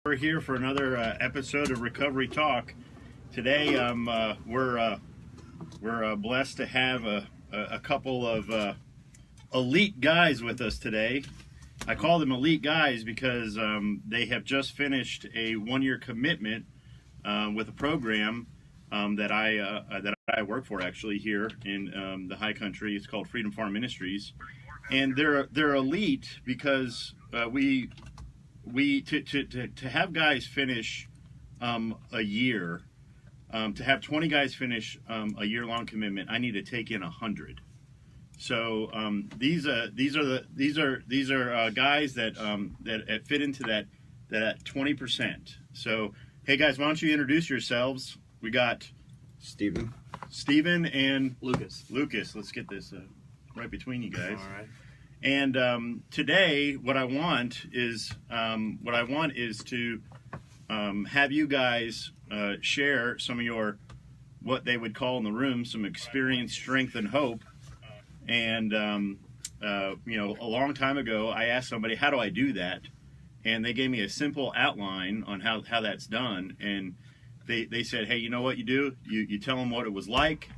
We're here for another episode of Recovery Talk. Today, we're blessed to have a couple of elite guys with us today. I call them elite guys because they have just finished a one-year commitment with a program that I work for actually here in the High Country. It's called Freedom Farm Ministries, and they're elite because to have guys finish a year, to have 20 guys finish a year-long commitment, I need to take in 100. So these are guys that fit into that 20%. So hey guys, why don't you introduce yourselves? We got Steven and Lucas. Let's get this right between you guys. All right. And today, what I want is to have you guys share some of your, what they would call in the room, some experience, strength, and hope. And a long time ago, I asked somebody, "How do I do that?" And they gave me a simple outline on how that's done. And they said, "Hey, you know what you do? You tell them what it was like,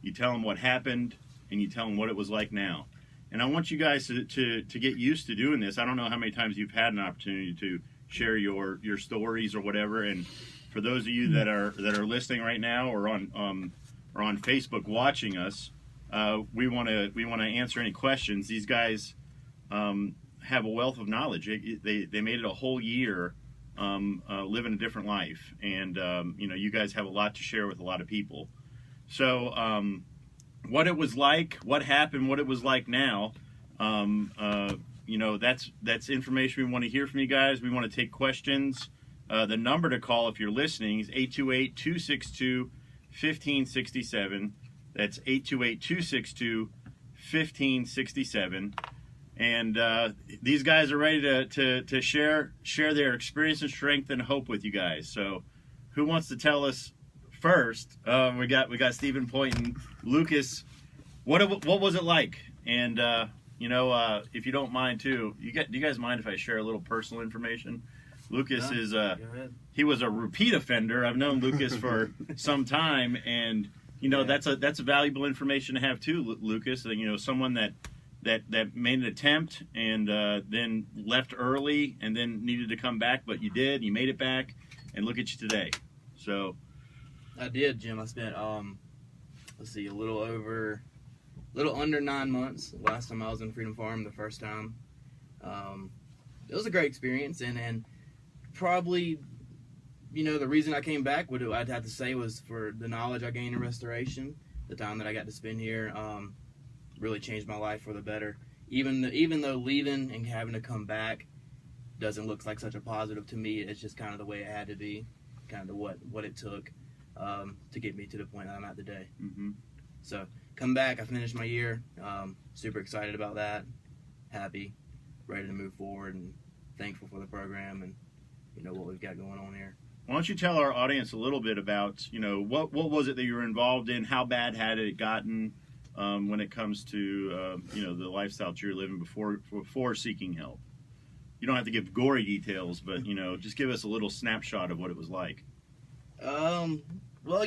you tell them what happened, and you tell them what it was like now." And I want you guys to get used to doing this. I don't know how many times you've had an opportunity to share your stories or whatever. And for those of you that are listening right now or on Facebook watching us, we want to answer any questions. These guys have a wealth of knowledge. They made it a whole year living a different life, and you guys have a lot to share with a lot of people. So. What it was like, what happened, what it was like now, that's information we want to hear from you guys. We want to take questions. The number to call if you're listening is 828-262-1567. That's 828-262-1567. And these guys are ready to share their experience and strength and hope with you guys. So who wants to tell us first? We got Stephen pointing. Lucas, what was it like? And if you don't mind too, do you guys mind if I share a little personal information? Lucas is he was a repeat offender. I've known Lucas for some time, and that's a valuable information to have too, Lucas. Someone that made an attempt and then left early and then needed to come back, but you made it back, and look at you today. So. I did, Jim. I spent, a little under 9 months last time I was in Freedom Farm the first time. It was a great experience, and probably, the reason I came back, what I'd have to say, was for the knowledge I gained in restoration. The time that I got to spend here really changed my life for the better. Even though leaving and having to come back doesn't look like such a positive to me, it's just kind of the way it had to be, kind of what it took. To get me to the point that I'm at today. Mm-hmm. So come back, I finished my year, super excited about that, happy, ready to move forward, and thankful for the program and what we've got going on here. Why don't you tell our audience a little bit about what was it that you were involved in? How bad had it gotten when it comes to the lifestyle that you were living before seeking help? You don't have to give gory details, but just give us a little snapshot of what it was like. Well,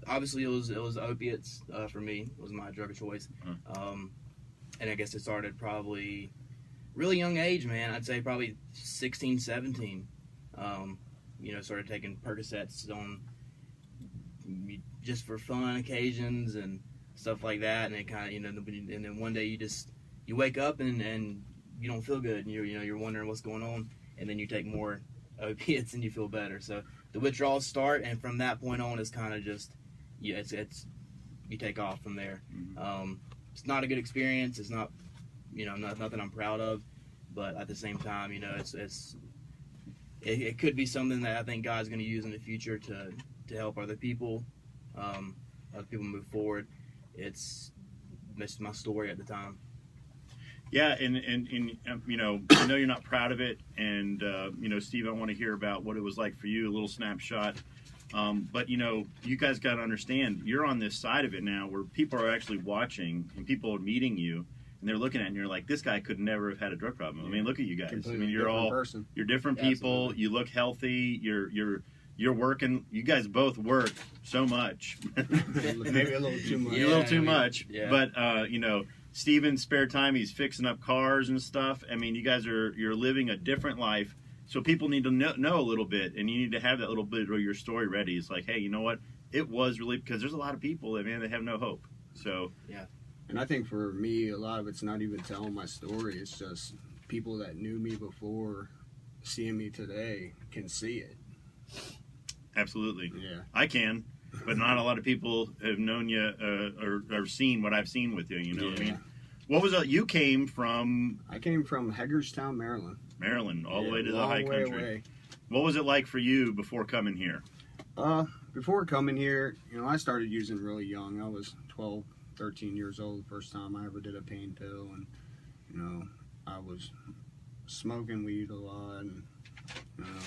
obviously it was opiates for me. It was my drug of choice. And I guess it started probably really young age, man. I'd say probably 16, 17. Started taking Percocets on just for fun occasions and stuff like that. And it kind of, and then one day you wake up and you don't feel good. And you're wondering what's going on. And then you take more opiates and you feel better. So the withdrawals start, and from that point on, it's kind of just, it's you take off from there. Mm-hmm. It's not a good experience. It's not, nothing I'm proud of, but at the same time, it could be something that I think God's going to use in the future to help other people move forward. It's my story at the time. Yeah, and I know you're not proud of it, and Steve, I want to hear about what it was like for you, a little snapshot. But you guys got to understand, you're on this side of it now, where people are actually watching and people are meeting you, and they're looking at it and you're like, this guy could never have had a drug problem. I mean, look at you guys. Completely I mean, you're different people. Absolutely. You look healthy. You're working. You guys both work so much. Maybe a little too much. A little too much. Yeah. But Steven's spare time, he's fixing up cars and stuff. I mean, you guys you're living a different life. So people need to know a little bit, and you need to have that little bit of your story ready. It's like, hey, you know what? It was really, because there's a lot of people that, man, they have no hope. So Yeah. And I think for me, a lot of it's not even telling my story. It's just people that knew me before seeing me today can see it. absolutely. Yeah. I can, but not a lot of people have known you or seen what I've seen with you. You know what I mean? What was it? You came from I came from Hagerstown, Maryland. Maryland, all the way to the long high way country. away. What was it like for you before coming here? Before coming here, I started using really young. I was 12, 13 years old the first time I ever did a pain pill, and I was smoking weed a lot, and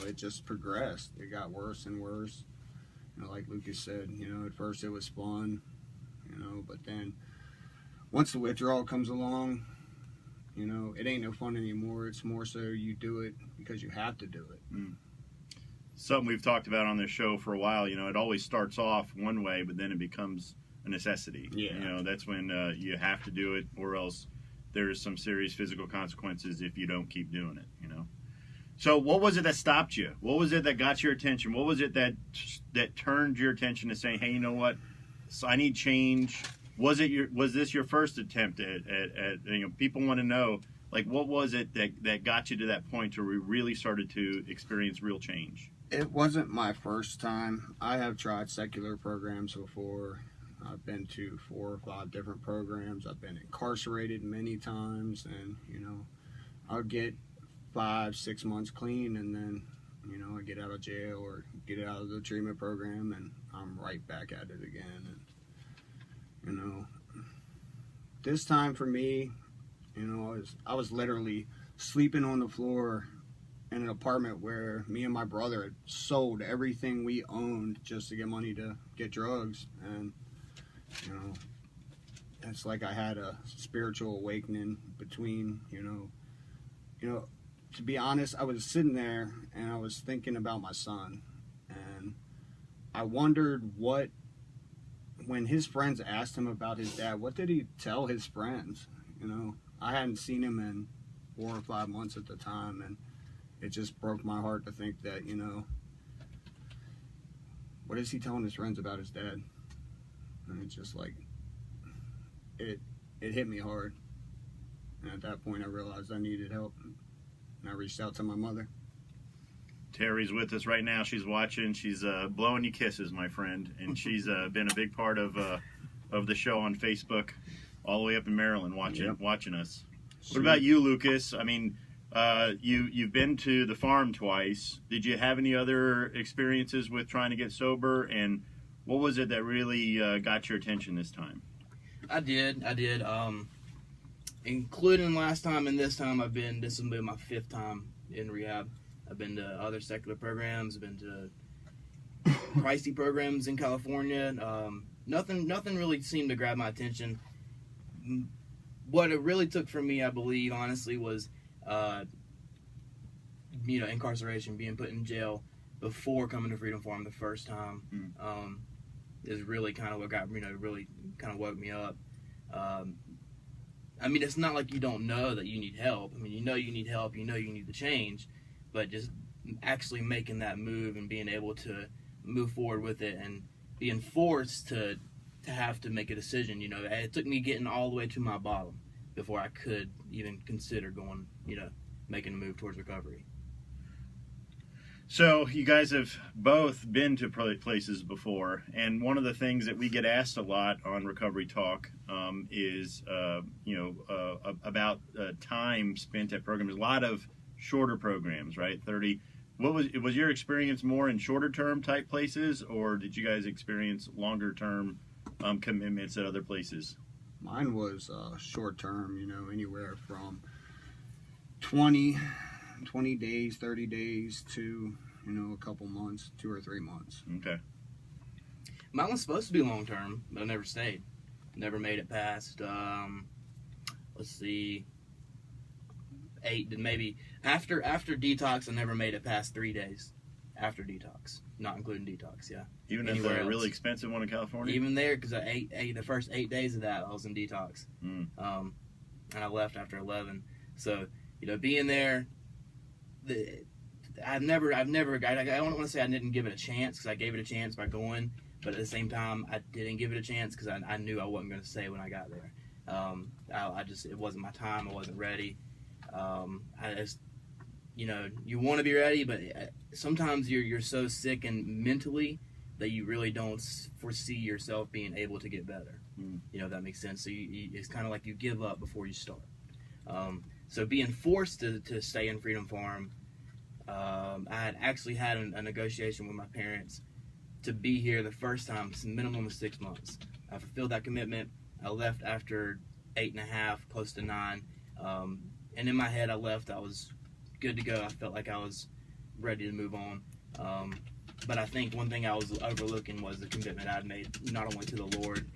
it just progressed. It got worse and worse. Like Lucas said, at first it was fun, but then once the withdrawal comes along, it ain't no fun anymore. It's more so you do it because you have to do it. Something we've talked about on this show for a while. It always starts off one way, but then it becomes a necessity. Yeah. That's when you have to do it, or else there's some serious physical consequences if you don't keep doing it. So what was it that stopped you? What was it that got your attention? What was it that turned your attention to saying, hey, you know what? So I need change. Was this your first attempt at people want to know, like, what was it that got you to that point where we really started to experience real change? It wasn't my first time. I have tried secular programs before. I've been to 4 or 5 different programs. I've been incarcerated many times, and I'll get 5-6 months clean, and then I get out of jail or get out of the treatment program, and I'm right back at it again. And this time for me, I was literally sleeping on the floor in an apartment where me and my brother had sold everything we owned just to get money to get drugs. And it's like I had a spiritual awakening between, to be honest, I was sitting there and I was thinking about my son, and I wondered when his friends asked him about his dad, what did he tell his friends? I hadn't seen him in 4 or 5 months at the time, and it just broke my heart to think that, what is he telling his friends about his dad? And it's just like, it hit me hard. And at that point I realized I needed help, and I reached out to my mother. Terry's with us right now. She's watching. She's blowing you kisses, my friend. And she's been a big part of the show on Facebook, all the way up in Maryland, watching us. What about you, Lucas? I mean, you've been to the farm twice. Did you have any other experiences with trying to get sober? And what was it that really got your attention this time? I did. Including last time and this time, this will be my 5th time in rehab. I've been to other secular programs. I've been to Christy programs in California. Nothing really seemed to grab my attention. What it really took from me, I believe, honestly, was, incarceration, being put in jail before coming to Freedom Farm the first time. Is really kind of what got, really kind of woke me up. I mean, it's not like you don't know that you need help. I mean, you need help, you need the change, but just actually making that move and being able to move forward with it and being forced to have to make a decision. It took me getting all the way to my bottom before I could even consider going, making a move towards recovery. So you guys have both been to places before, and one of the things that we get asked a lot on Recovery Talk is, about time spent at programs. A lot of shorter programs, right? 30. What was your experience more in shorter term type places, or did you guys experience longer term commitments at other places? Mine was short term, anywhere from 20 days, 30 days to, a couple months, 2 or 3 months. Okay. Mine was supposed to be long term, but I never stayed. Never made it past let's see, 8 maybe after detox. I never made it past 3 days after detox, not including detox. Yeah, even if anywhere a else. really expensive one in California. Even there, because I ate the first 8 days of that, I was in detox, and I left after 11. So being there, I don't want to say I didn't give it a chance, because I gave it a chance by going, but at the same time I didn't give it a chance because I knew I wasn't going to stay when I got there. It wasn't my time. I wasn't ready. I just, you want to be ready, but sometimes you're so sick and mentally that you really don't foresee yourself being able to get better. If that makes sense. So it's kind of like you give up before you start. So being forced to stay in Freedom Farm, I had actually had a negotiation with my parents to be here the first time, it's a minimum of 6 months. I fulfilled that commitment. I left after 8.5, close to 9. And in my head, I left. I was good to go. I felt like I was ready to move on. But I think one thing I was overlooking was the commitment I'd made, not only to the Lord,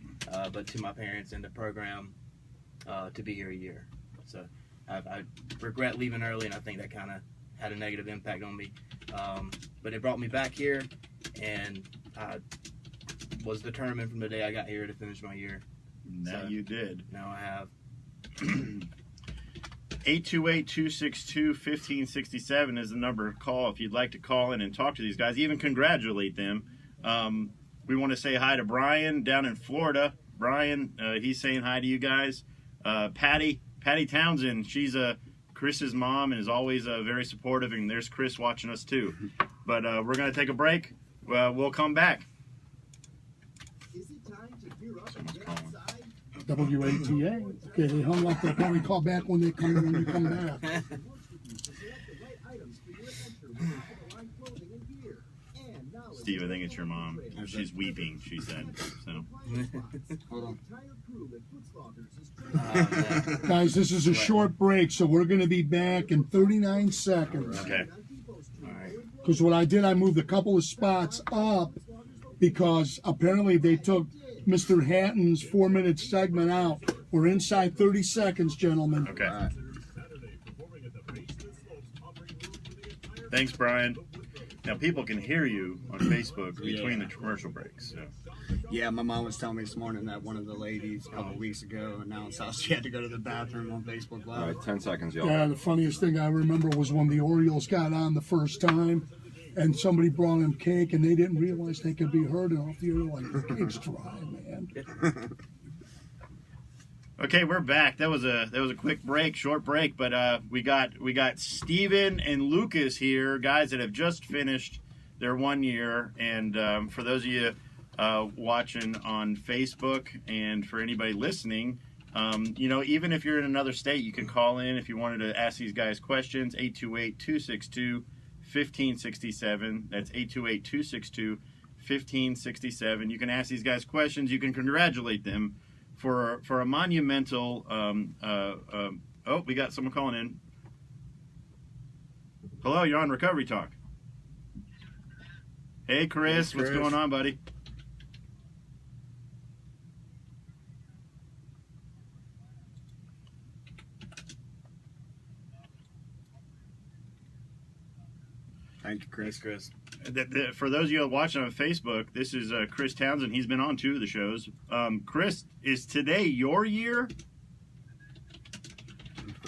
but to my parents and the program, to be here a year. So I regret leaving early, and I think that kind of had a negative impact on me. But it brought me back here, and I was determined from the day I got here to finish my year. Now you did. Now I have. 828-262-1567 is the number to call if you'd like to call in and talk to these guys, even congratulate them. We want to say hi to Brian down in Florida. Brian, he's saying hi to you guys. Patty Townsend, she's Chris's mom and is always very supportive, and there's Chris watching us too. But we're going to take a break. We'll come back. Is it time to gear up and get outside? WATA. Okay, they hung up. They'll probably call back when you come back. Steve, I think it's your mom. She's weeping, she said. So. Hold on. Guys, this is a short break, so we're going to be back in 39 seconds. Okay. All right. Because what I did, I moved a couple of spots up because apparently they took Mr. Hatton's 4-minute segment out. We're inside 30 seconds, gentlemen. Okay. Right. Thanks, Brian. Now, people can hear you on Facebook between the commercial breaks. So. Yeah, my mom was telling me this morning that one of the ladies a couple weeks ago announced how she had to go to the bathroom on Facebook Live. All right, 10 seconds, y'all. Yeah, the funniest thing I remember was when the Orioles got on the first time, and somebody brought them cake, and they didn't realize they could be heard off the air. Like, the cake's dry, man. Okay, we're back. That was a quick break, short break, but we got Steven and Lucas here, guys that have just finished their 1 year. And for those of you watching on Facebook, and for anybody listening, even if you're in another state, you can call in if you wanted to ask these guys questions. 828-262-1567. That's 828-262-1567. You can ask these guys questions. You can congratulate them for a monumental. We got someone calling in. Hello, you're on Recovery Talk. Hey, Chris, what's going on, buddy? Thank you, Chris. Chris. For those of you watching on Facebook, this is Chris Townsend. He's been on 2 of the shows. Chris, is today your year?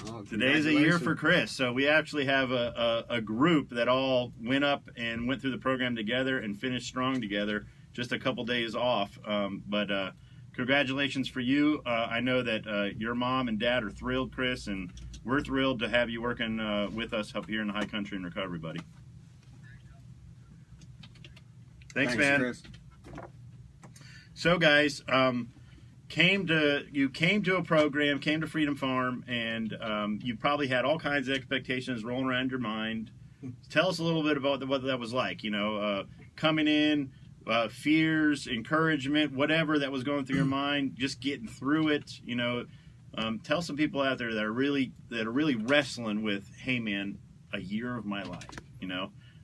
Oh, Today's a year for Chris. So we actually have a group that all went up and went through the program together and finished strong together. Just a couple days off. But congratulations for you. I know that your mom and dad are thrilled, Chris, and we're thrilled to have you working with us up here in the High Country and Recovery, buddy. Thanks, man. Chris. So, guys, came to a program, came to Freedom Farm, and you probably had all kinds of expectations rolling around your mind. Tell us a little bit about what that was like. Coming in, fears, encouragement, whatever that was going through your mind, just getting through it. Tell some people out there that are really wrestling with, hey, man, a year of my life.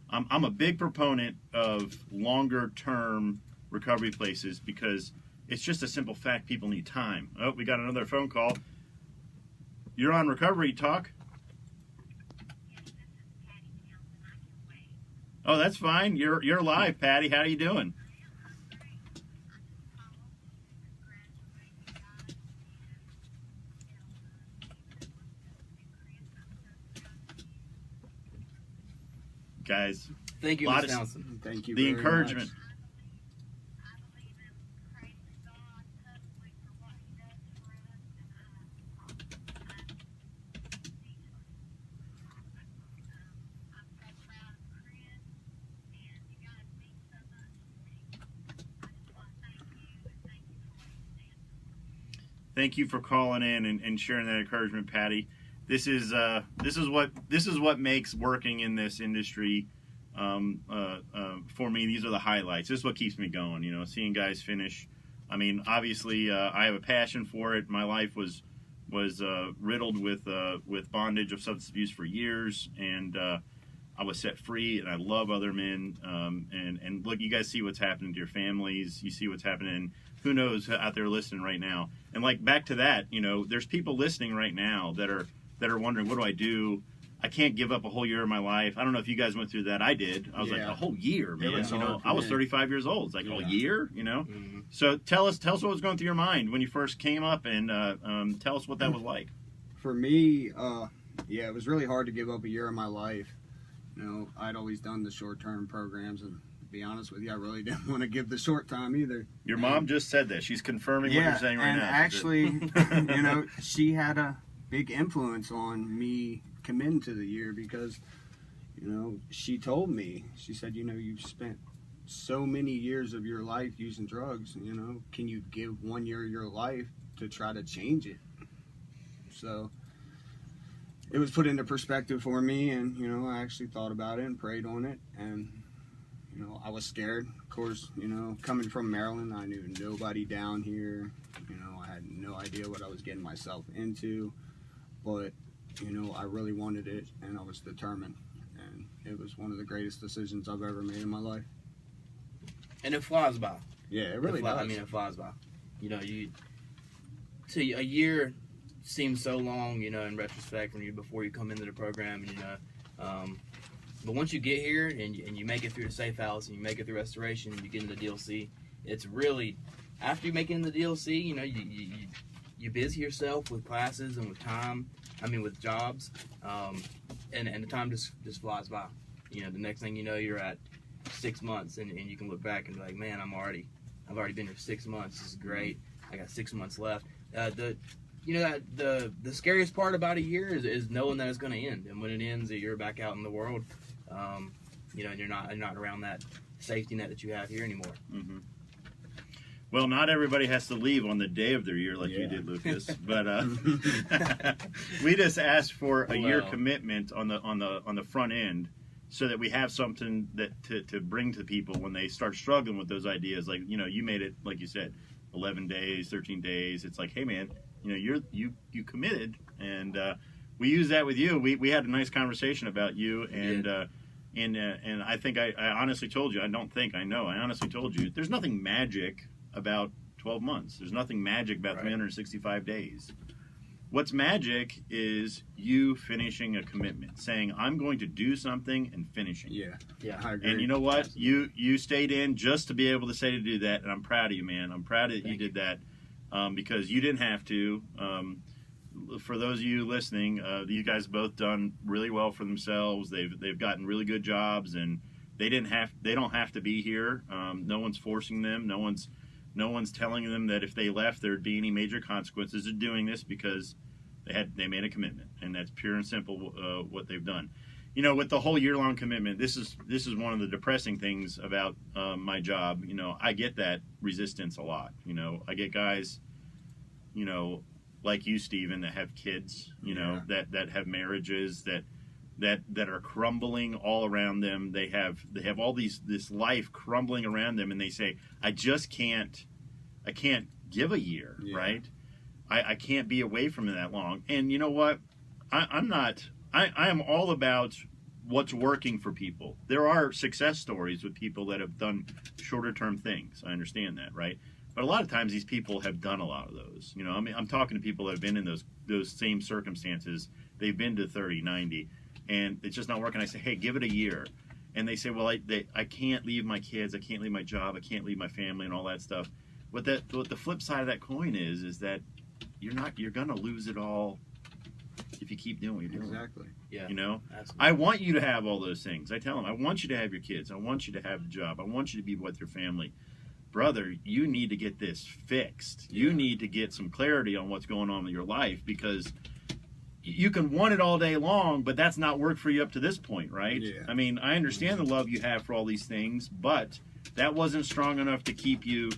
I'm a big proponent of longer-term recovery places because it's just a simple fact people need time. Oh, we got another phone call. You're on Recovery Talk. Oh, that's fine. You're live, Patty. How are you doing? Guys, Thank you, lot Ms. of- Townsend. Thank you. the very encouragement. much. Thank you for calling in and sharing that encouragement, Patty. This is what makes working in this industry for me. These are the highlights. This is what keeps me going. You know, seeing guys finish. I mean, obviously, I have a passion for it. My life was riddled with bondage of substance abuse for years, and I was set free. And I love other men. And look, you guys see what's happening to your families. You see what's happening. Who knows out there listening right now? And like back to that, you know, there's people listening right now that are wondering, what do I do? I can't give up a whole year of my life. I don't know if you guys went through that. I did. I was like, Yeah. a whole year, man. was You know, hard for I was me. 35 years old. It's like a Yeah. year, you know. Mhm. So tell us what was going through your mind when you first came up, and tell us what that was like. For me, yeah, it was really hard to give up a year of my life. You know, I'd always done the short-term programs, and to be honest with you, I really didn't want to give the short time either. Your mom just said that. She's confirming what you're saying right and now. actually, you know, she had a big influence on me committing to the year because, you know, she told me, she said, you know, you've spent so many years of your life using drugs, you know, can you give 1 year of your life to try to change it? So it was put into perspective for me, and, you know, I actually thought about it and prayed on it, and, you know, I was scared. Of course, you know, coming from Maryland, I knew nobody down here. You know, I had no idea what I was getting myself into, but, you know, I really wanted it, and I was determined, and it was one of the greatest decisions I've ever made in my life. And it flies by. Yeah, it really does. does. I mean, it flies by. You know, a year seems so long, you know, in retrospect, when before you come into the program, and, you know, but once you get here and you make it through the safe house and you make it through restoration and you get into the DLC, it's really, after you make it into the DLC, you know, you busy yourself with classes and with time. I mean, with jobs, and the time just flies by. You know, the next thing you know, you're at 6 months, and you can look back and be like, man, I've already been here 6 months. This is great. I got 6 months left. The scariest part about a year is knowing that it's going to end, and when it ends, you're back out in the world. You know, and you're not around that safety net that you have here anymore. Mm-hmm. Well, not everybody has to leave on the day of their year like you Yeah. did, Lucas. But we just asked for a year Well. commitment on the front end, so that we have something that to bring to people when they start struggling with those ideas. Like, you know, you made it, like you said, 11 days, 13 days. It's like, hey man, you know, you committed, and we used that with you. We had a nice conversation about you, and I think I honestly told you. I honestly told you. There's nothing magic about 12 months. There's nothing magic about 365 days. What's magic is you finishing a commitment, saying, I'm going to do something, and finishing. Yeah, Yeah. I agree. And you know what? You stayed in just to be able to say to do that, and I'm proud of you, man. I'm proud that you did that, because you didn't have to. For those of you listening, these guys have both done really well for themselves. They've gotten really good jobs, and they don't have to be here. No one's forcing them. No one's telling them that if they left there'd be any major consequences. They're doing this because they made a commitment, and that's pure and simple what they've done. You know, with the whole year-long commitment, this is one of the depressing things about my job. You know, I get that resistance a lot. You know, I get guys, you know, like you, Stephen, that have kids. You know, that have marriages that are crumbling all around them. They have all this life crumbling around them, and they say, I can't give a year, right? I can't be away from it that long. And you know what? I am all about what's working for people. There are success stories with people that have done shorter term things. I understand that, right? But a lot of times these people have done a lot of those. You know, I mean, I'm talking to people that have been in those same circumstances. They've been to 30, 90, and it's just not working. I say, hey, give it a year. And they say, well, I can't leave my kids. I can't leave my job. I can't leave my family and all that stuff. What the flip side of that coin is that you're going to lose it all if you keep doing what you're doing. Exactly. Yeah. You know? Absolutely. I want you to have all those things. I tell them, I want you to have your kids. I want you to have the job. I want you to be with your family. Brother, you need to get this fixed. You need to get some clarity on what's going on with your life, because you can want it all day long, but that's not worked for you up to this point, right? Yeah. I mean, I understand the love you have for all these things, but that wasn't strong enough to keep you,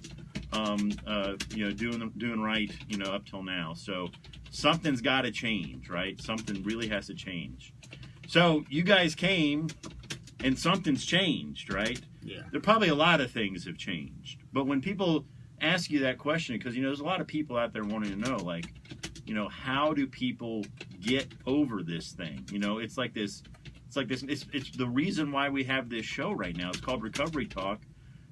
doing right, up till now. So something's got to change, right? Something really has to change. So you guys came, and something's changed, right? Yeah. There probably a lot of things have changed, but when people ask you that question, because there's a lot of people out there wanting to know, like, how do people get over this thing? It's like this. It's the reason why we have this show right now. It's called Recovery Talk.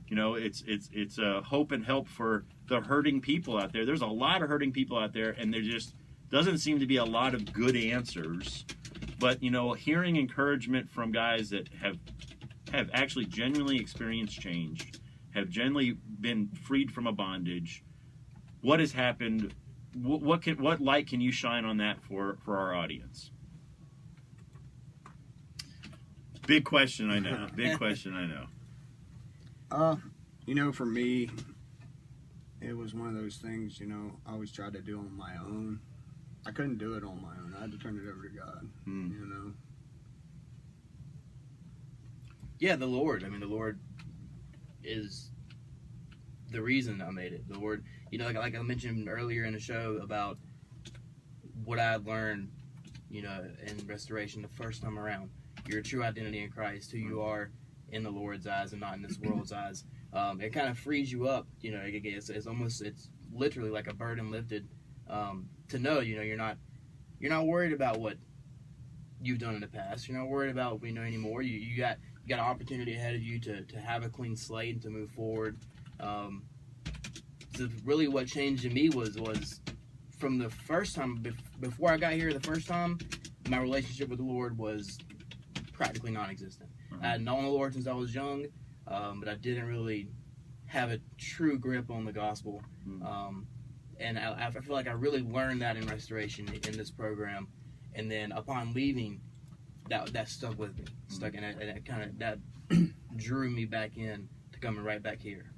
It's hope and help for the hurting people out there. There's a lot of hurting people out there, and there just doesn't seem to be a lot of good answers. But hearing encouragement from guys that have actually genuinely experienced change, have genuinely been freed from a bondage. What has happened? What light can you shine on that for our audience? Big question, I know. Big question, I know. For me, it was one of those things, I always tried to do on my own. I couldn't do it on my own. I had to turn it over to God, Yeah, the Lord. I mean, the Lord is the reason I made it. The Lord, like I mentioned earlier in the show about what I learned, in restoration the first time around. Your true identity in Christ, who you are in the Lord's eyes and not in this world's eyes. It kind of frees you up. It's literally like a burden lifted to know. You're not worried about what you've done in the past. You're not worried about anymore. You got an opportunity ahead of you to have a clean slate and to move forward. So really what changed in me was from the first time, before I got here the first time, my relationship with the Lord was practically non-existent. I had known the Lord since I was young, but I didn't really have a true grip on the gospel. And I feel like I really learned that in restoration in this program. And then upon leaving, that stuck with me, and it kind of that drew me back in to coming right back here.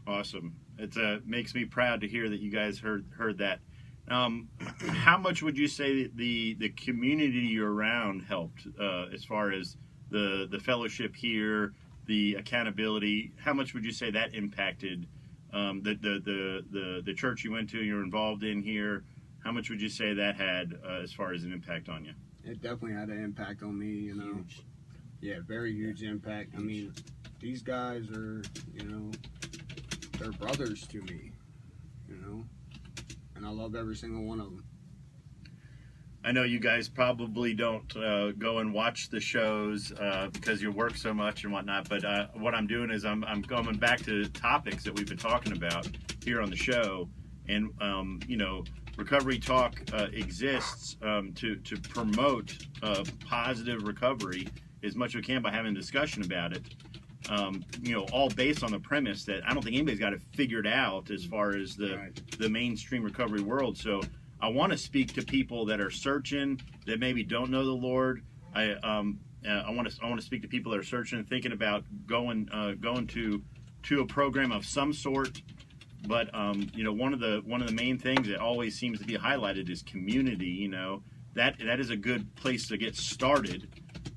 Awesome! It makes me proud to hear that you guys heard that. How much would you say the community you're around helped as far as the fellowship here, the accountability? How much would you say that impacted the church you went to, you're involved in here? How much would you say that had as far as an impact on you? It definitely had an impact on me, Huge. Yeah, very huge impact. I mean, these guys are, they're brothers to me, and I love every single one of them. I know you guys probably don't go and watch the shows because you work so much and whatnot, but what I'm doing is I'm going back to topics that we've been talking about here on the show, and Recovery Talk exists to promote positive recovery as much as we can by having a discussion about it. All based on the premise that I don't think anybody's got it figured out as far as the mainstream recovery world. So I want to speak to people that are searching, that maybe don't know the Lord. I want to speak to people that are searching and thinking about going to a program of some sort. But one of the main things that always seems to be highlighted is community. That is a good place to get started.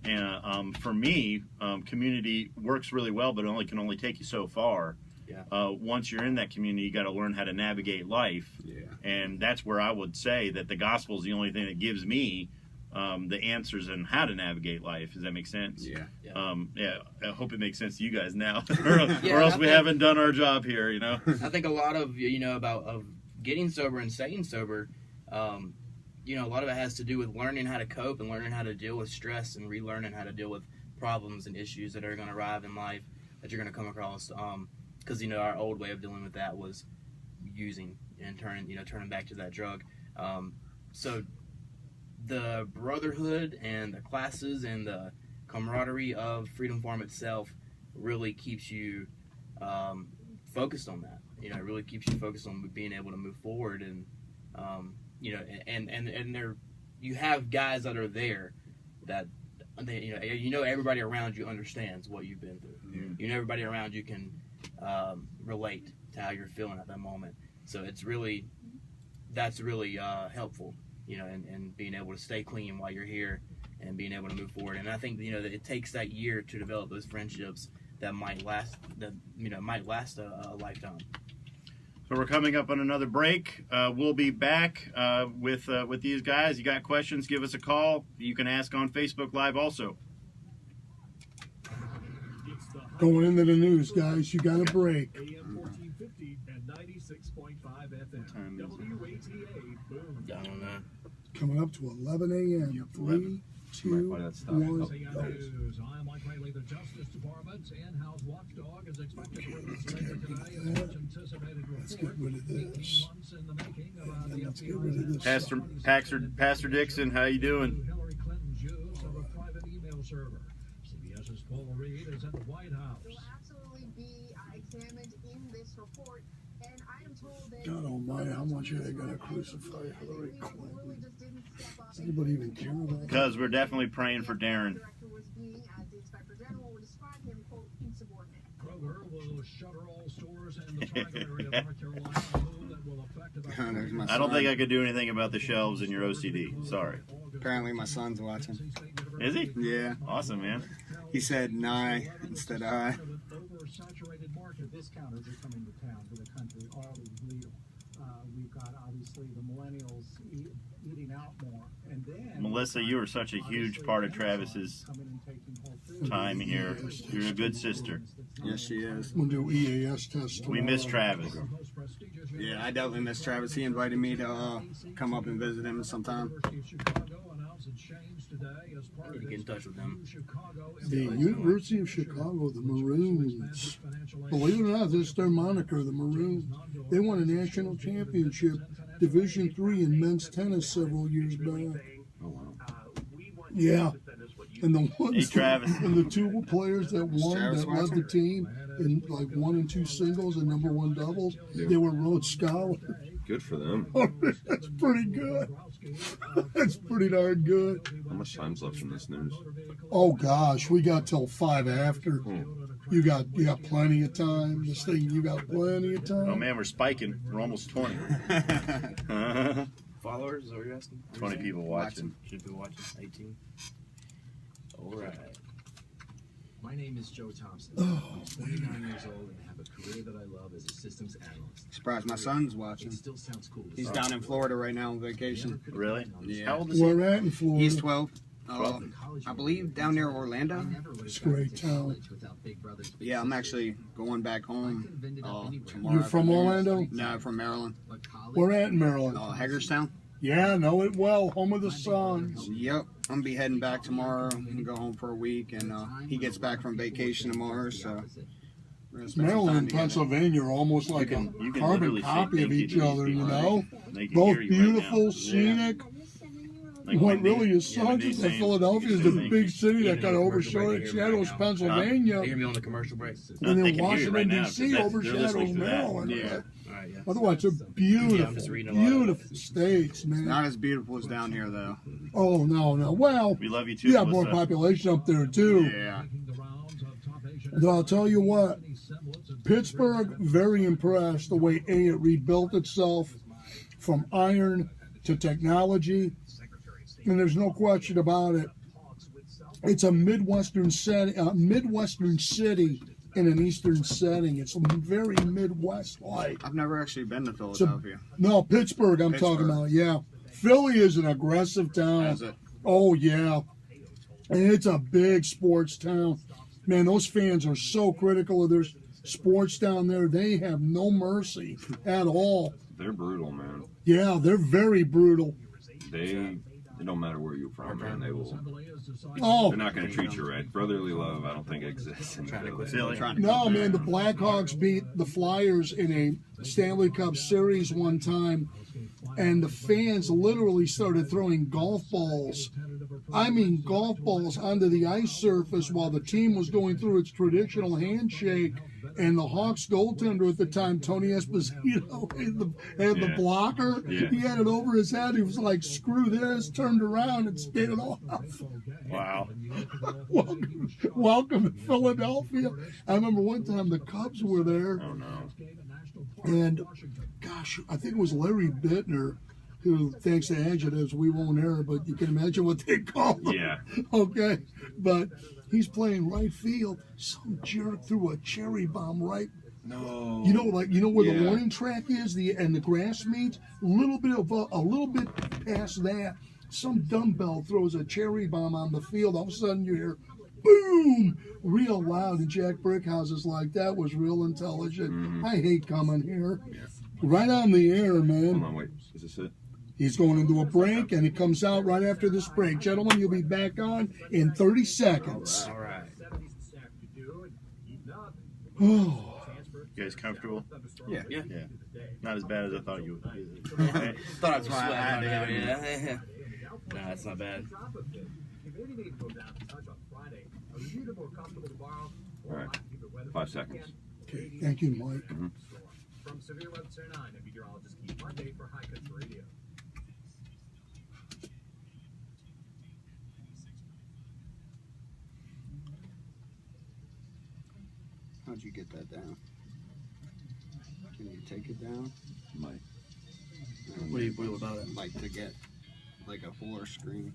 And for me, community works really well, but it can only take you so far. Yeah. Once you're in that community, you got to learn how to navigate life. Yeah. And that's where I would say that the gospel is the only thing that gives me the answers on how to navigate life. Does that make sense? Yeah. I hope it makes sense to you guys now, or else we haven't done our job here. I think a lot of of getting sober and staying sober. A lot of it has to do with learning how to cope and learning how to deal with stress and relearning how to deal with problems and issues that are going to arrive in life that you're going to come across. because our old way of dealing with that was using and turning back to that drug. So the brotherhood and the classes and the camaraderie of Freedom Farm itself really keeps you focused on that. It really keeps you focused on being able to move forward, and and there you have guys that are there that everybody around you understands what you've been through. Everybody around you can relate to how you're feeling at that moment. So that's really helpful, and being able to stay clean while you're here and being able to move forward. And I think that it takes that year to develop those friendships that might last a lifetime. So we're coming up on another break. We'll be back with these guys. You got questions, give us a call. You can ask on Facebook Live also. Going into the news, guys, you got a break. AM 1450 and 96.5 FM. WATA, boom. I don't know. Coming up to 11 a.m. 3, 2, 1. News. I'm Mike Riley. The Justice Department's in-house watchdog is expected to release later today a much anticipated report. Let's get rid of 18 this. months in the making about the Let's get rid of this. Pastor Dixon, how you doing? Hillary Clinton's use of a private email server. CBS's Paul Reed is at the White House. Will absolutely be examined in this report, and I am told that God almighty, how much are they going to crucify Hillary Clinton? Does anybody even care about that? Because we're definitely praying for Darren. Kroger will shutter all stores in the tri-area of North Carolina, a move that will affect about There's my I don't son. think I could do anything about the shelves in your OCD. Sorry. Apparently my son's watching. Is he? Yeah. Awesome, man. He said "nigh" instead of "I." Oversaturated market. Discounters are coming to town, to the country, all is real. We've got obviously the millennials eating out more, and then Melissa, you are such a huge part of Travis's time here. You're a good sister. Yes, she is. We'll do EAS test. We miss Travis. Yeah, I definitely miss Travis. He invited me to come up and visit him sometime. I need to get in touch with them. The University of Chicago, the Maroons. Believe it or not, this is their moniker, the Maroons. They won a national championship, Division III in men's tennis several years back. Oh, wow. Yeah. And the ones Hey, Travis. and the two players that won, Travis that led the team in like 1 and 2 singles and number 1 doubles, they were Rhodes Scholars. Good for them. That's pretty good. That's pretty darn good. How much time's left in this news? Oh gosh, we got till 5 after. You got plenty of time. This thing, you got plenty of time. Oh man, we're spiking. We're almost 20. Followers, is that what you're asking? 20 people watching. Should be watching. 18. All right. My name is Joe Thompson. Oh, I'm 29 years old and have a career that I love as a systems analyst. Surprised my son's watching. It still sounds cool. He's down in Florida right now on vacation. Really? Yeah. How old is he? We're at in Florida. He's 12. I believe down near Orlando. It's a great town. Yeah, I'm actually going back home tomorrow. You're from Orlando? No, I'm from Maryland. We're at in Maryland. Hagerstown? Yeah, know it well. Home of the Suns. Yep. I'm going to be heading back tomorrow and go home for a week. And he gets back from vacation tomorrow, so we're gonna spend some Maryland time and together. Pennsylvania are almost like a you can carbon literally say copy thank of you each to these other, you people. know? They can Both hear you right beautiful, now. scenic. Like What when they- really is yeah, when sucks they is that say- Philadelphia is you the say big thank city that Even kind in of the commercial break, overshadows they hear me right now. Pennsylvania. They hear me on the commercial break. And They then can hear you Washington, right now, D.C. 'cause they're overshadows listening to that. Maryland. Yeah. All right, yeah. Otherwise, they're Yeah, I'm beautiful, just reading a lot of it. beautiful states, man. Not as beautiful as down here, though. Oh, no. Well, We love you too, you got more Melissa. population up there, too. Yeah. But I'll tell you what, Pittsburgh, very impressed the way it rebuilt itself from iron to technology. And there's no question about it. It's a Midwestern city in an Eastern setting. It's very Midwest-like. I've never actually been to Philadelphia. No, Pittsburgh I'm talking about, yeah. Philly is an aggressive town. Is it? Oh, yeah. And it's a big sports town. Man, those fans are so critical of their sports down there. They have no mercy at all. They're brutal, man. Yeah, they're very brutal. They It don't matter where you're from, man. They will. Oh, They're not going to treat you right. Brotherly love, I don't think exists in Philly. no, man, the Blackhawks beat the Flyers in a Stanley Cup Series one time, and the fans literally started throwing golf balls. I mean, golf balls onto the ice surface while the team was going through its traditional handshake. And the Hawks goaltender at the time, Tony Esposito, had the blocker. Yeah. He had it over his head. He was like, screw this, turned around and skated off. Wow. Welcome to Philadelphia. I remember one time the Cubs were there. Oh, no. And, gosh, I think it was Larry Bittner, who, thanks to adjectives, we won't air, but you can imagine what they call them. Yeah. Okay. But he's playing right field. Some jerk threw a cherry bomb right. No. You know where Yeah. the warning track is, and the grass meets. A little bit past that, some dumbbell throws a cherry bomb on the field. All of a sudden, you hear, boom, real loud. And Jack Brickhouse is like, that was real intelligent. Mm-hmm. I hate coming here. Right on the air, man. Hold on, wait. Is this it? He's going into a break, and it comes out right after this break. Gentlemen, you'll be back on in 30 seconds. All right. Oh. You guys comfortable? Yeah. Yeah. Not as bad as I thought you would. Thought I'd sweat. Yeah. Nah, it's not bad. All right. 5 seconds. Okay, thank you, Mike. Mm-hmm. From Severe Weather 9 and meteorologist Keith Monday for High Country Radio. How'd you get that down? Can you take it down? Mike. What about it? Like to get like a fuller screen.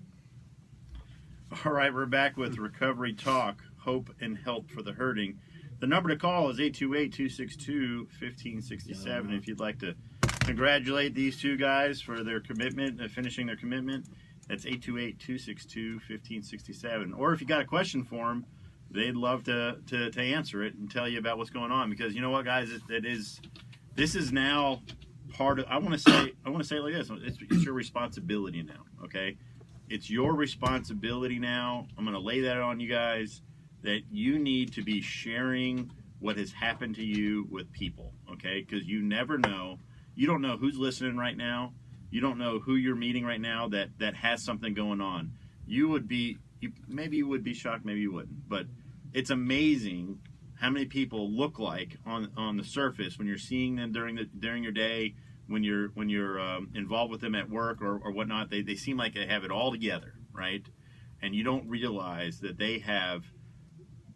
All right, we're back with Recovery Talk, Hope and Help for the Hurting. The number to call is 828-262-1567 if you'd like to congratulate these two guys for their commitment, finishing their commitment. That's 828-262-1567. Or if you got a question for them, they'd love to answer it and tell you about what's going on. Because you know what, guys, this is now part of. I want to say it like this: it's your responsibility now. Okay, it's your responsibility now. I'm going to lay that on you guys, that you need to be sharing what has happened to you with people. Okay, because you never know. You don't know who's listening right now. You don't know who you're meeting right now that has something going on. Maybe you would be shocked, maybe you wouldn't. But it's amazing how many people look like on the surface when you're seeing them during your day, when you're involved with them at work or whatnot. They seem like they have it all together, right? And you don't realize that they have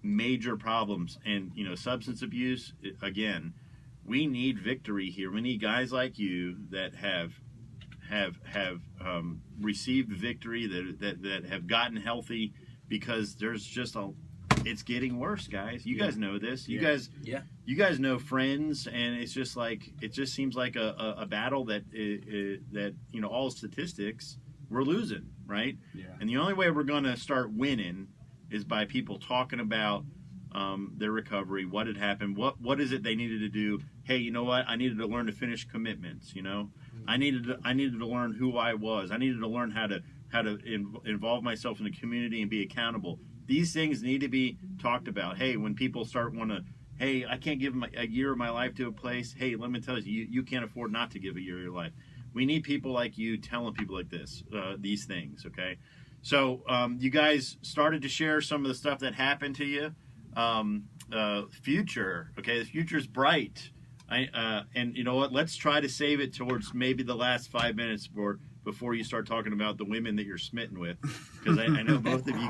major problems. And substance abuse, again, we need victory here. We need guys like you that have received victory, that have gotten healthy, because there's just it's getting worse, guys. You guys know this. You guys know friends, and it's just like, it just seems like a battle that all statistics we're losing, right? Yeah. And the only way we're going to start winning is by people talking about their recovery, what had happened, what is it they needed to do. Hey, you know what? I needed to learn to finish commitments. I needed to learn who I was. I needed to learn how to involve myself in the community and be accountable. These things need to be talked about. Hey, when people start hey, I can't give a year of my life to a place. Hey, let me tell you, you can't afford not to give a year of your life. We need people like you telling people like this, these things. Okay, so you guys started to share some of the stuff that happened to you. Future, okay, the future's bright. And you know what? Let's try to save it towards maybe the last 5 minutes before you start talking about the women that you're smitten with, because I know both of you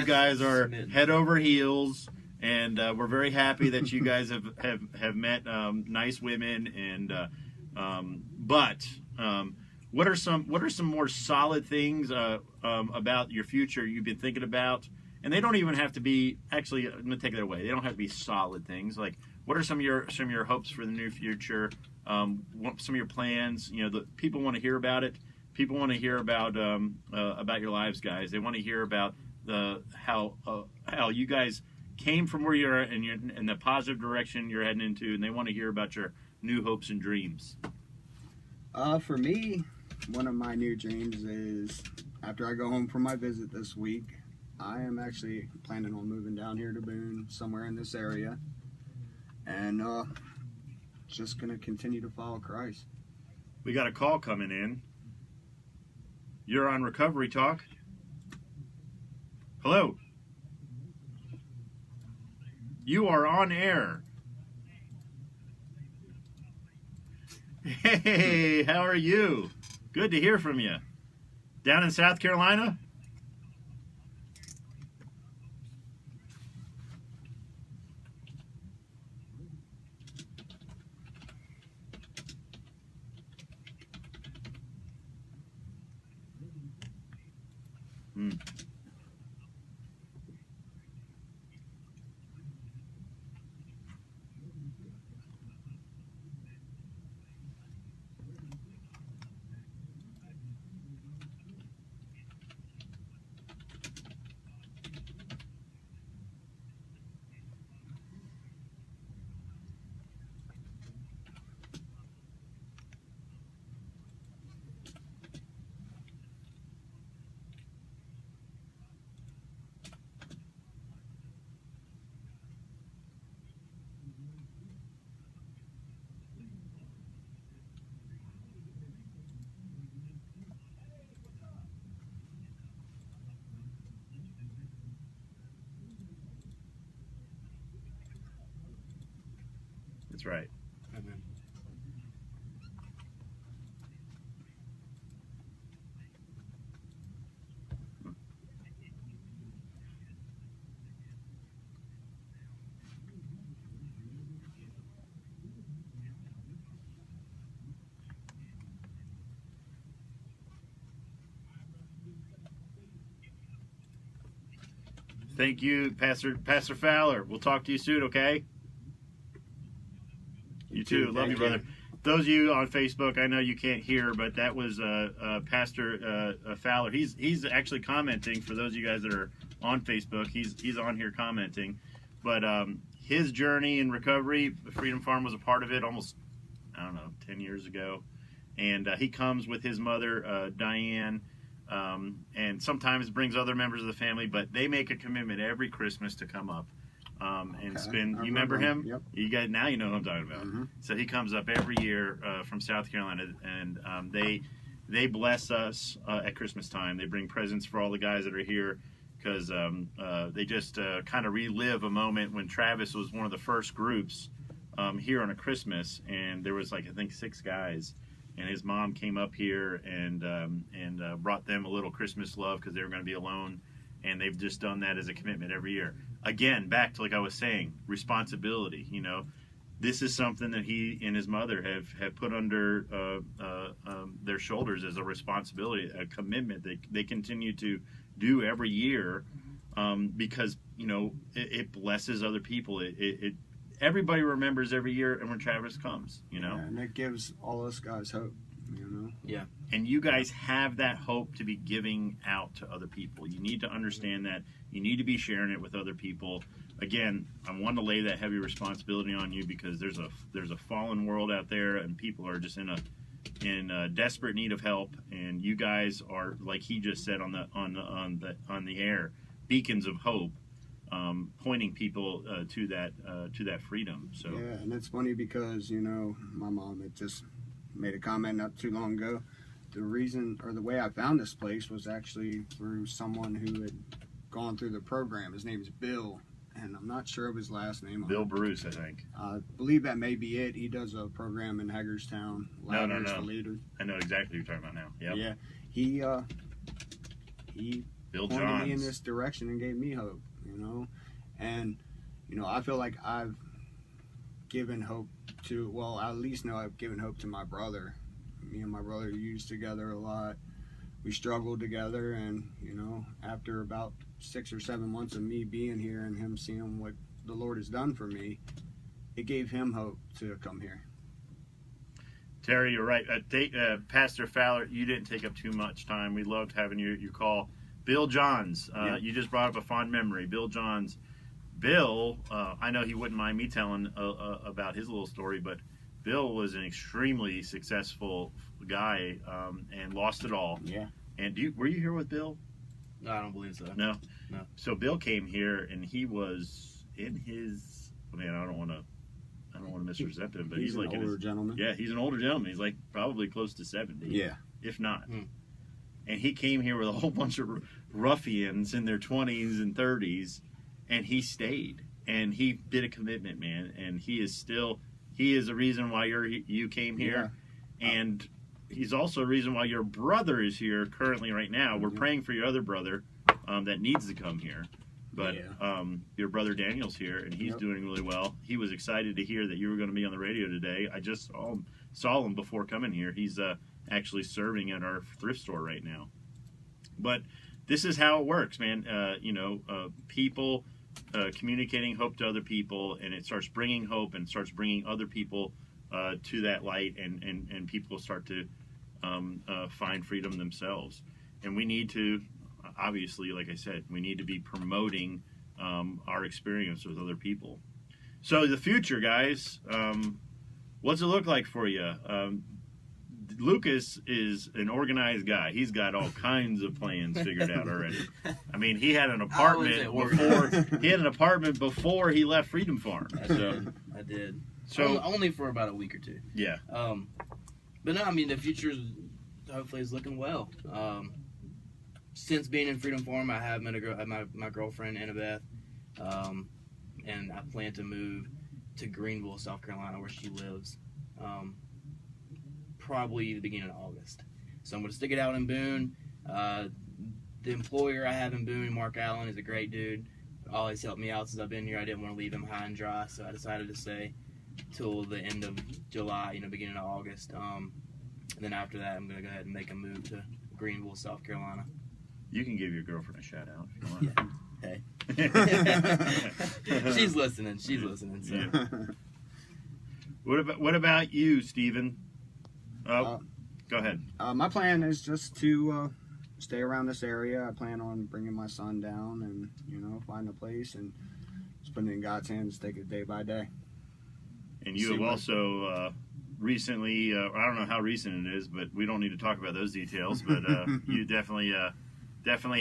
guys are head over heels, and we're very happy that you guys have met nice women. And but what are some more solid things about your future you've been thinking about? And they don't even have to be, actually, I'm going to take that away. They don't have to be solid things. Like, what are some of your hopes for the near future? Some of your plans? The people want to hear about it. People want to hear about your lives, guys. They want to hear about how you guys came from where you're in the positive direction you're heading into, and they want to hear about your new hopes and dreams. For me, one of my new dreams is after I go home from my visit this week, I am actually planning on moving down here to Boone, somewhere in this area, and just going to continue to follow Christ. We got a call coming in. You're on Recovery Talk. Hello. You are on air. Hey, how are you? Good to hear from you. Down in South Carolina? That's right. Amen. Thank you, Pastor Fowler. We'll talk to you soon, okay? You too. Love you, brother. Those of you on Facebook, I know you can't hear, but that was Pastor Fowler. He's actually commenting for those of you guys that are on Facebook. He's on here commenting. But his journey in recovery, Freedom Farm was a part of it almost, 10 years ago. And he comes with his mother, Diane, and sometimes brings other members of the family, but they make a commitment every Christmas to come up and spend. You remember him? Yep. You guys now you know who I'm talking about. Mm-hmm. So he comes up every year from South Carolina, and they bless us at Christmas time. They bring presents for all the guys that are here because they just kind of relive a moment when Travis was one of the first groups here on a Christmas, and there was I think 6 guys. And his mom came up here and brought them a little Christmas love because they were going to be alone. And they've just done that as a commitment every year. Again, back to like I was saying, responsibility. This is something that he and his mother have put under their shoulders as a responsibility, a commitment that they continue to do every year because, it blesses other people. Everybody remembers every year and when Travis comes, Yeah, and it gives all us guys hope, Yeah. And you guys have that hope to be giving out to other people. You need to understand that. You need to be sharing it with other people. Again, I want to lay that heavy responsibility on you because there's a fallen world out there and people are just in a desperate need of help. And you guys are, like he just said on the air, beacons of hope. Pointing people to that freedom. So yeah, and it's funny because my mom had just made a comment not too long ago. The reason or the way I found this place was actually through someone who had gone through the program. His name is Bill, and I'm not sure of his last name. Bill Bruce, I think. I believe that may be it. He does a program in Hagerstown. No. The leader. I know exactly what you're talking about now. Yep. Yeah, he Bill pointed Johns. me in this direction and gave me hope. And I feel like I've given hope to, well, I at least know I've given hope to my brother. Me and my brother used together a lot. We struggled together, and after about 6 or 7 months of me being here and him seeing what the Lord has done for me, it gave him hope to come here. Terry, you're right. Pastor Fowler, you didn't take up too much time. We loved having you call. Bill Johns, you just brought up a fond memory. Bill Johns. Bill, I know he wouldn't mind me telling about his little story, but Bill was an extremely successful guy and lost it all. Yeah. And were you here with Bill? No, I don't believe so. No. No. So Bill came here, and he was in his. Man, I don't want to misrepresent him, but he's like an older gentleman. Yeah, he's an older gentleman. He's like probably close to 70. Yeah. If not. Hmm. And he came here with a whole bunch of ruffians in their 20s and 30s, and he stayed. And he did a commitment, man. And he is the reason why you came here. Yeah. And he's also a reason why your brother is here currently right now. We're praying for your other brother that needs to come here. But your brother Daniel's here, and he's doing really well. He was excited to hear that you were going to be on the radio today. I just saw him before coming here. He's actually serving at our thrift store right now. But this is how it works, man. People communicating hope to other people, and it starts bringing hope and starts bringing other people to that light, and people start to find freedom themselves. And we need to, obviously, like I said, we need to be promoting our experience with other people. So the future, guys, what's it look like for you? Lucas is an organized guy. He's got all kinds of plans figured out already. I mean, he had an apartment before he left Freedom Farm. I did. So only for about a week or two. Yeah. But no, I mean, the future hopefully is looking well. Since being in Freedom Farm, I have met my girlfriend Annabeth, and I plan to move to Greenville, South Carolina, where she lives. Probably the beginning of August. So I'm going to stick it out in Boone. The employer I have in Boone, Mark Allen, is a great dude. Always helped me out since I've been here. I didn't want to leave him high and dry, so I decided to stay till the end of July, beginning of August. And then after that, I'm going to go ahead and make a move to Greenville, South Carolina. You can give your girlfriend a shout out if you want. Yeah. Hey. She's listening. So. Yeah. What about you, Stephen? Go ahead. My plan is just to stay around this area. I plan on bringing my son down and find a place and just put it in God's hands, take it day by day. And you have also recently, I don't know how recent it is, but we don't need to talk about those details. But you definitely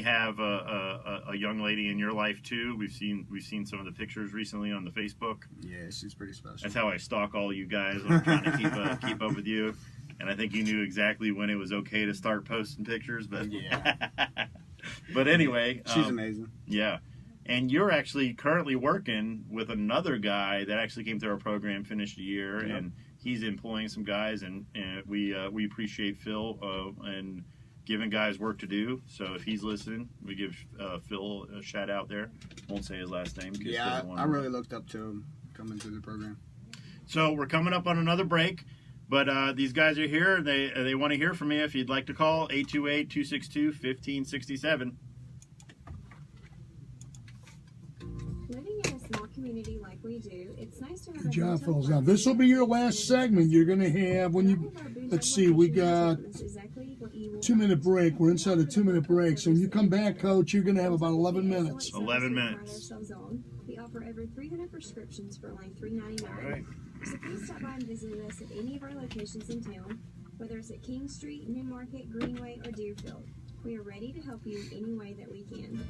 have a young lady in your life too. We've seen some of the pictures recently on the Facebook. Yeah, she's pretty special. That's how I stalk all you guys when I'm trying to keep up with you. And I think you knew exactly when it was okay to start posting pictures. But yeah. But anyway, she's amazing. Yeah. And you're actually currently working with another guy that actually came through our program, finished a year, and he's employing some guys, and we appreciate Phil and giving guys work to do. So if he's listening, we give Phil a shout out there. Won't say his last name. Yeah, I really looked up to him coming through the program. So we're coming up on another break, but these guys are here. They want to hear from you. If you'd like to call, 828-262-1567. Living in a small community like we do, it's nice to have Good job, fellas. Now, this will be your last segment you're going to have when you, let's see, we got 2-minute break. We're inside a 2-minute break. So when you come back, Coach, you're going to have about 11 minutes. 11 minutes. We offer over 300 prescriptions for only $3.99. All right. So please stop by and visit us at any of our locations in town, whether it's at King Street, Newmarket, Greenway, or Deerfield. We are ready to help you any way that we can.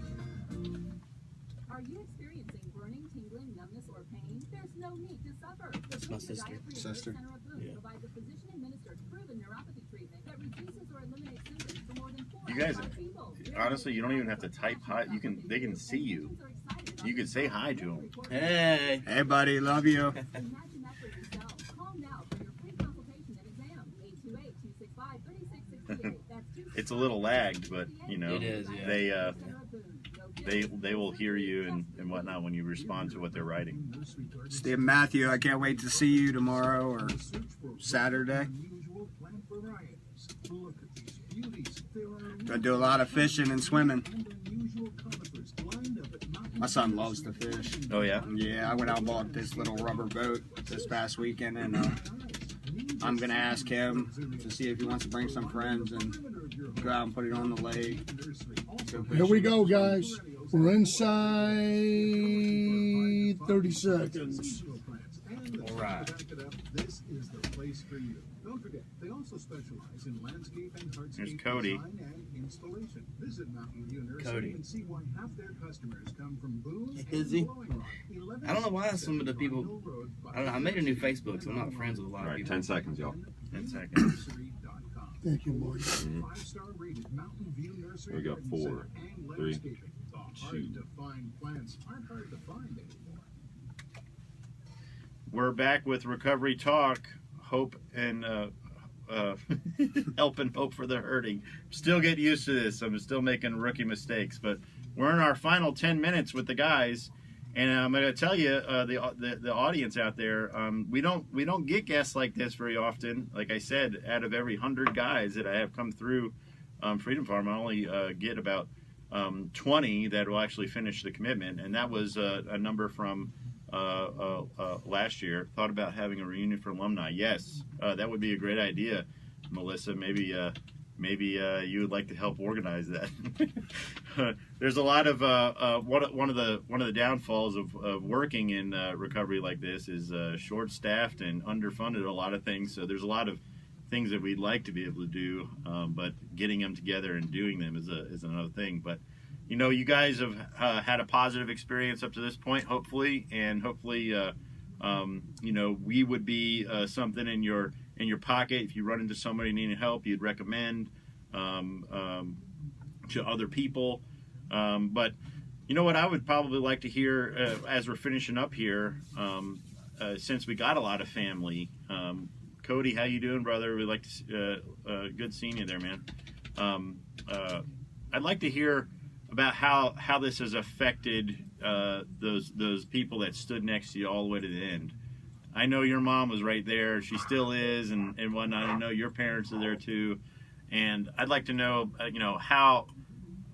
Are you experiencing burning, tingling, numbness, or pain? There's no need to suffer. That's my sister. Center of Boone provides a physician-administered proven neuropathy treatment that reduces or eliminates symptoms for more than 4 You guys, people. honestly, you don't even have to type hi. They can see you. You can say hi to them. Hey. Hey, buddy. Love you. Imagine that for yourself. Call now for your free consultation and exam. 828-265-3668. That's It's a little lagged, but It is, yeah. they will hear you and whatnot when you respond to what they're writing. Steve Matthew, I can't wait to see you tomorrow or Saturday. Gonna do a lot of fishing and swimming. My son loves to fish. Oh yeah? Yeah, I went out and bought this little rubber boat this past weekend, and I'm gonna ask him to see if he wants to bring some friends and go out and put it on the lake. Here we go, guys. We're inside 30 seconds. All Right. This is the place for you. Don't forget, they also specialize in landscape and There's hardscape Cody. design and installation. Visit Mountain View Nursery Cody. and see why half their customers come from Boone Is and he? Blowing Rock. I don't know why some of the people. I don't know. I made a new Facebook, so I'm not friends with a lot All of right, people. 10 seconds, y'all. 10 seconds. Thank you, Marty. Five-star rated Mountain View Nursery We got Garden 4, Center and 3, landscaping. The hard-to-find plants aren't hard to find anymore. We're back with Recovery Talk, hope and help and hope for the hurting. Still getting used to this. I'm still making rookie mistakes, but we're in our final 10 minutes with the guys, and I'm going to tell you, the audience out there, we don't get guests like this very often. Like I said, out of every 100 guys that I have come through Freedom Farm, I only get about 20 that will actually finish the commitment, and that was a number from last year. Thought about having a reunion for alumni. Yes, that would be a great idea, Melissa. Maybe you would like to help organize that. There's a lot of one of the downfalls of working in recovery like this is short-staffed and underfunded a lot of things. So there's a lot of things that we'd like to be able to do, but getting them together and doing them is another thing. But you know, you guys have had a positive experience up to this point, hopefully, and hopefully, you know, we would be something in your pocket if you run into somebody needing help. You'd recommend to other people. But you know what, I would probably like to hear as we're finishing up here, since we got a lot of family. Cody, how you doing, brother? We'd like to good seeing you there, man. I'd like to hear about how this has affected those people that stood next to you all the way to the end. I know your mom was right there; she still is, and whatnot. I know your parents are there too, and I'd like to know, you know, how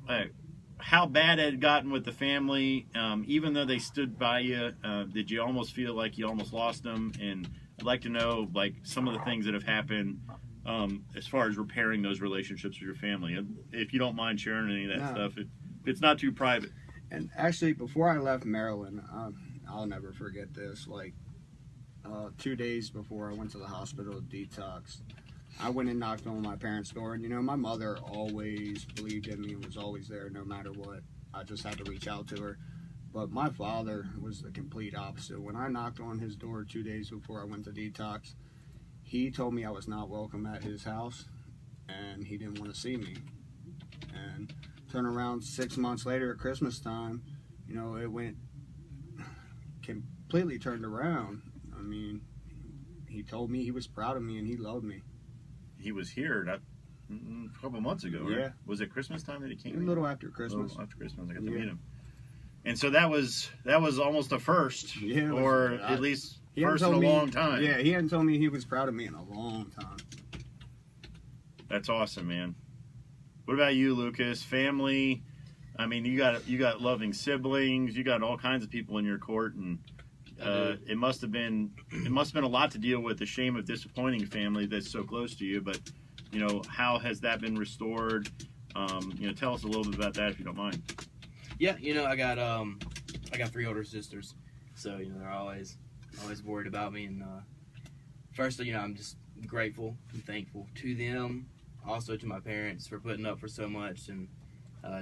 bad it had gotten with the family. Even though they stood by you, did you almost feel like you almost lost them? And I'd like to know, like, some of the things that have happened. As far as repairing those relationships with your family, if you don't mind sharing any of that stuff, if it's not too private. And actually, before I left Maryland, I'll never forget this. Like 2 days before I went to the hospital to detox, I went and knocked on my parents' door. And you know, my mother always believed in me and was always there no matter what. I just had to reach out to her. But my father was the complete opposite. When I knocked on his door 2 days before I went to detox, he told me I was not welcome at his house, and he didn't want to see me. And turn around 6 months later at Christmas time, you know, it went completely turned around. I mean, he told me he was proud of me and he loved me. He was here a couple months ago, right? Yeah. Was it Christmas time that he came? A little after Christmas. Oh, after Christmas, I got to meet him. And so that was almost a first, or at least first in a long time. Yeah, he hadn't told me he was proud of me in a long time. That's awesome, man. What about you, Lucas? Family? I mean, you got loving siblings. You got all kinds of people in your court, and it must have been a lot to deal with. The shame of disappointing family that's so close to you. But you know, how has that been restored? You know, tell us a little bit about that if you don't mind. Yeah, you know, I got 3 older sisters, so you know they're always worried about me. And first, you know, I'm just grateful and thankful to them, also to my parents for putting up for so much and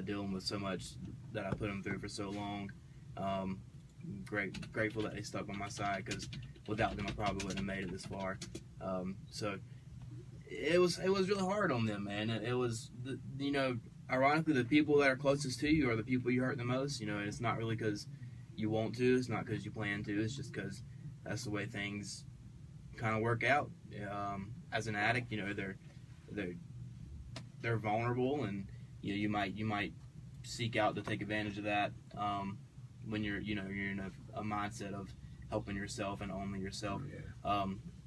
dealing with so much that I put them through for so long. Grateful that they stuck on my side, because without them I probably wouldn't have made it this far. So it was really hard on them, man. It was, you know, ironically, the people that are closest to you are the people you hurt the most. You know, and it's not really because you want to. It's not because you plan to. It's just because that's the way things kind of work out. As an addict, you know, they're vulnerable, and you might seek out to take advantage of that when you're in a mindset of helping yourself and only yourself.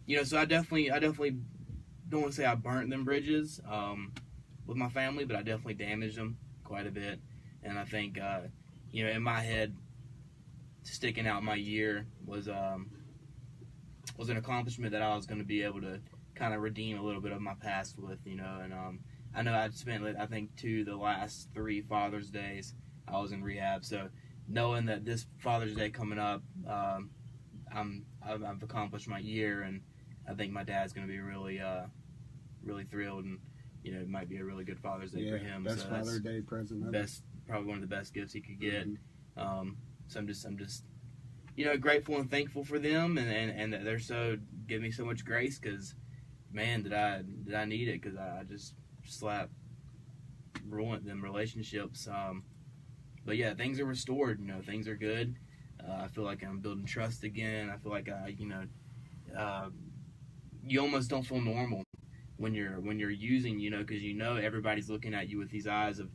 You know, so I definitely don't want to say I burnt them bridges with my family, but I definitely damaged them quite a bit. And I think you know, in my head, sticking out my year was an accomplishment that I was going to be able to kind of redeem a little bit of my past with, you know. And I know I'd spent, I think, the last 3 Father's Days I was in rehab. So knowing that this Father's Day coming up, I've accomplished my year, and I think my dad's going to be really thrilled, and it might be a really good Father's Day for him. Best so Father's Day present ever. Probably one of the best gifts he could get. So I'm just grateful and thankful for them, and that they're give me so much grace, because man, did I need it, because I just ruined them relationships. But yeah, things are restored. Things are good. I feel like I'm building trust again. I feel like you almost don't feel normal when you're using, because everybody's looking at you with these eyes of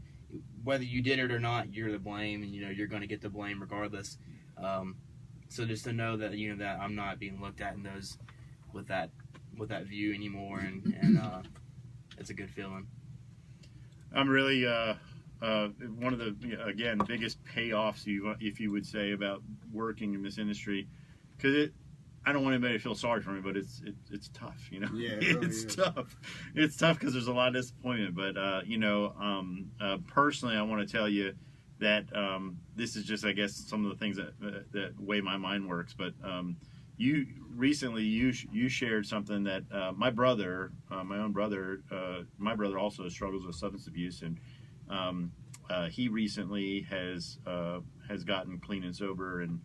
whether you did it or not, you're to blame, and you're going to get the blame regardless. So just to know that that I'm not being looked at in those with that view anymore, and it's a good feeling. I'm really one of the biggest payoffs, if you would say, about working in this industry, because I don't want anybody to feel sorry for me, but it's tough, Yeah, it really is. Tough. It's tough because there's a lot of disappointment. But personally, I want to tell you that this is just, I guess, some of the things that way my mind works. But you recently you shared something that my brother, my own brother, my brother also struggles with substance abuse, and he recently has gotten clean and sober, and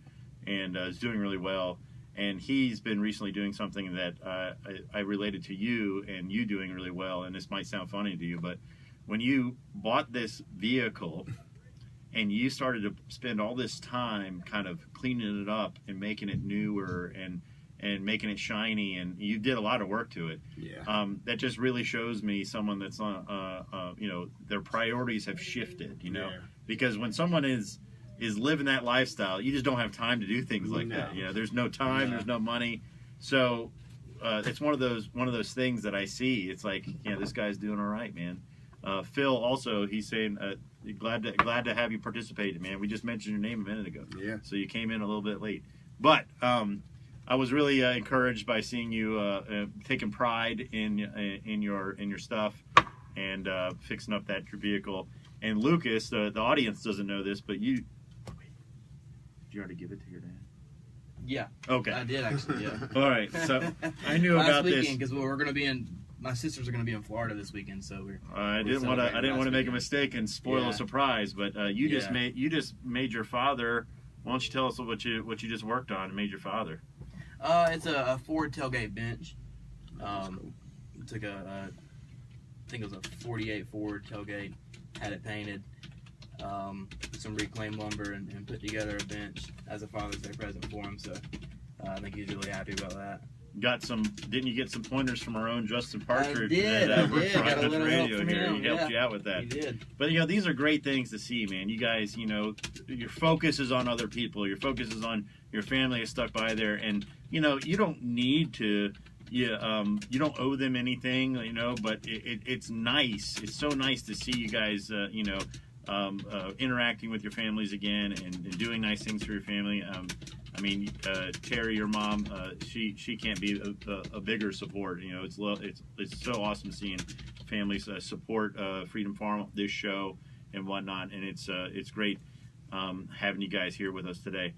is doing really well. And he's been recently doing something that I related to you, and you doing really well. And this might sound funny to you, but when you bought this vehicle and you started to spend all this time kind of cleaning it up and making it newer and making it shiny, and you did a lot of work to it. Yeah. That just really shows me someone that's their priorities have shifted. Because when someone is living that lifestyle, you just don't have time to do things like that. There's no time, there's no money. So it's one of those things that I see. It's like, this guy's doing all right, man. Phil also, he's saying, glad to have you participate, man. We just mentioned your name a minute ago. Yeah. So you came in a little bit late, but I was really encouraged by seeing you taking pride in your stuff and fixing up your vehicle. And Lucas, the audience doesn't know this, but you. Did you already give it to your dad? Yeah. Okay. I did actually. Yeah. All right. So I knew about this because we're going to be in. My sisters are going to be in Florida this weekend, so I didn't want to make a mistake and spoil a surprise, but you just made your father. Why don't you tell us what you just worked on and made your father? It's a Ford tailgate bench. Cool. Took I think it was a 48 Ford tailgate, had it painted. Put some reclaimed lumber and put together a bench as a Father's Day present for him. So I think he's really happy about that. Didn't you get some pointers from our own Justin Parker? I did. That worked for Got a little help radio from here. him. He helped you out with that. He did. But these are great things to see, man. You guys, your focus is on other people. Your focus is on your family is stuck by there, and you don't need to. You don't owe them anything, But it's nice. It's so nice to see you guys, interacting with your families again and doing nice things for your family. Terry, your mom, she can't be a bigger support. It's so awesome seeing families support Freedom Farm, this show, and whatnot. And it's great having you guys here with us today.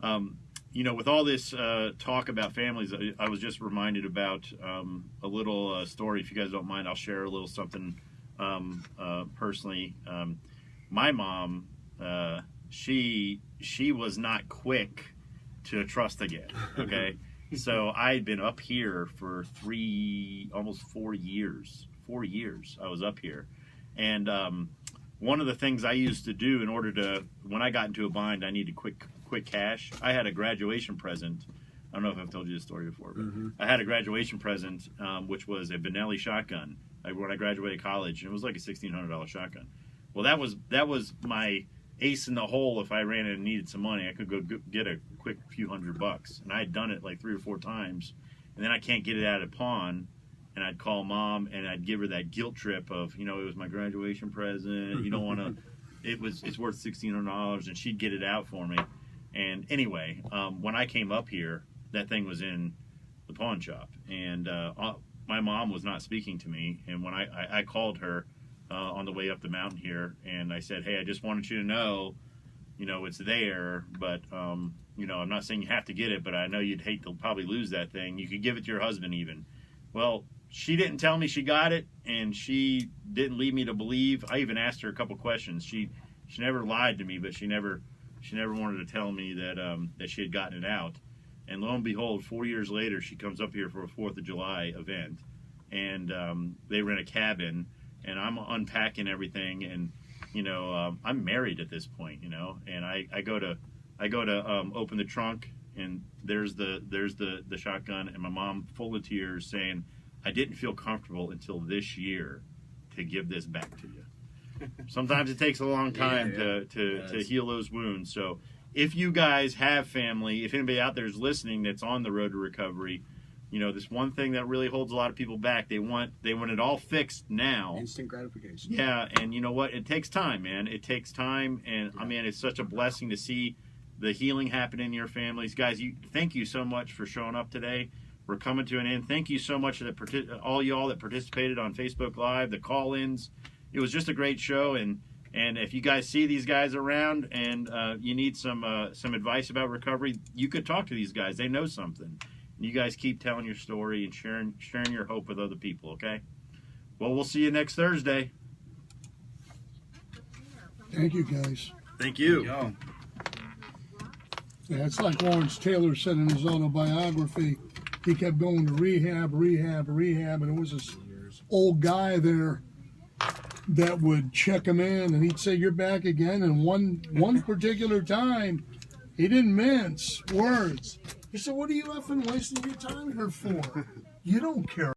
With all this talk about families, I was just reminded about a little story. If you guys don't mind, I'll share a little something personally. My mom, she was not quick to trust again. Okay, so I had been up here for almost 4 years. 4 years I was up here, and one of the things I used to do in order to, when I got into a bind, I needed quick cash. I had a graduation present. I don't know if I've told you this story before, but I had a graduation present, which was a Benelli shotgun. When I graduated college, and it was like a $1,600 shotgun. Well, that was my ace in the hole. If I ran in and needed some money, I could go get a quick few $100, and I had done it like 3 or 4 times, and then I can't get it at a pawn, and I'd call mom and I'd give her that guilt trip of, it was my graduation present. You don't want to. It's worth $1,600, and she'd get it out for me. And anyway, when I came up here, that thing was in the pawn shop, and my mom was not speaking to me. And when I called her on the way up the mountain here, and I said, "Hey, I just wanted you to know, it's there, but you know, I'm not saying you have to get it, but I know you'd hate to probably lose that thing. You could give it to your husband even. Well, she didn't tell me she got it, and she didn't lead me to believe. I even asked her a couple questions. She never lied to me, but she never wanted to tell me that she had gotten it out. And lo and behold, 4 years later, she comes up here for a 4th of July event, and they rent a cabin, and I'm unpacking everything, and you know, I'm married at this point, you know, and I go to open the trunk, and there's the shotgun, and my mom, full of tears, saying, "I didn't feel comfortable until this year to give this back to you." Sometimes it takes a long time to heal those wounds. So if you guys have family, if anybody out there is listening that's on the road to recovery, you know, this one thing that really holds a lot of people back, they want it all fixed now. Instant gratification. Yeah, and you know what? It takes time, man. It takes time, and I mean, it's such a blessing to see the healing happen in your families. Guys, thank you so much for showing up today. We're coming to an end. Thank you so much to all y'all that participated on Facebook Live, the call-ins. It was just a great show, and if you guys see these guys around and you need some advice about recovery, you could talk to these guys. They know something. And you guys keep telling your story and sharing your hope with other people, okay? Well, we'll see you next Thursday. Thank you, guys. Thank you. Yeah, it's like Lawrence Taylor said in his autobiography. He kept going to rehab, and it was this old guy there that would check him in, and he'd say, "You're back again." And one particular time, he didn't mince words. He said, "What are you effing wasting your time here for? You don't care."